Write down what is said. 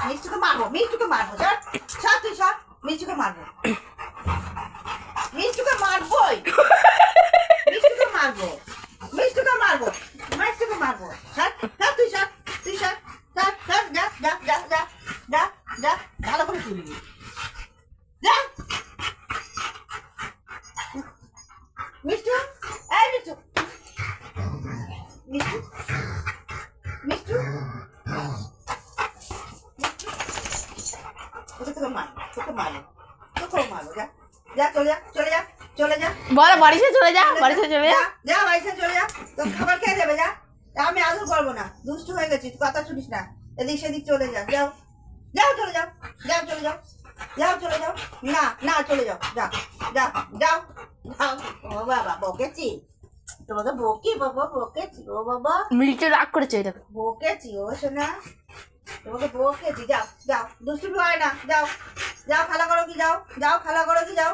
মিষ্টুকে মারবো, মিষ্টুকে মারবো, সর সর তুই সর, মিষ্টুকে মারবো, মিষ্টুকে মারবোই, মিষ্টুকে মারবো, মিষ্টুকে মারবো, মিষ্টুকে মারবো, সর সর তুই সর, তুই সর, সর সর, যা যা যা যা যা যা, ভালো করে তুলবি, যা মিষ্টু, এই মিষ্টু, মিষ্টু, মিষ্টু, তোকে মারবো, তোকে মারবো, তোকেও মারবো, যা যা, চলে যা, চলে যা, চলে যা, বলো বাড়ি ছেড়ে চলে যা, বাড়ি ছেড়ে চলে যা। যা বাড়ি ছেড়ে চলে যা, তোর খাবার খেয়ে যাবে, যা, আমি আদর করবো না, দুষ্টু হয়ে গেছিস, কথা শুনিস না, এদিক সেদিক চলে যা, যাও যাও, চলে যাও, যাও চলে যাও, যাও চলে যাও, না না চলে যাও, যাও যাও যাও যাও, ও বাবা বকেছি তোমাকে, বকি বাবা, বকেছি ও বাবা, মিল্টে রাগ করেছে এটা। বকেছি ও শোনা, তোমাকে বকেছি, যাও যাও, দুষ্টুমি হয় না, যাও যাও, খেলা করো কি, যাও যাও, খেলা করো কি, যাও।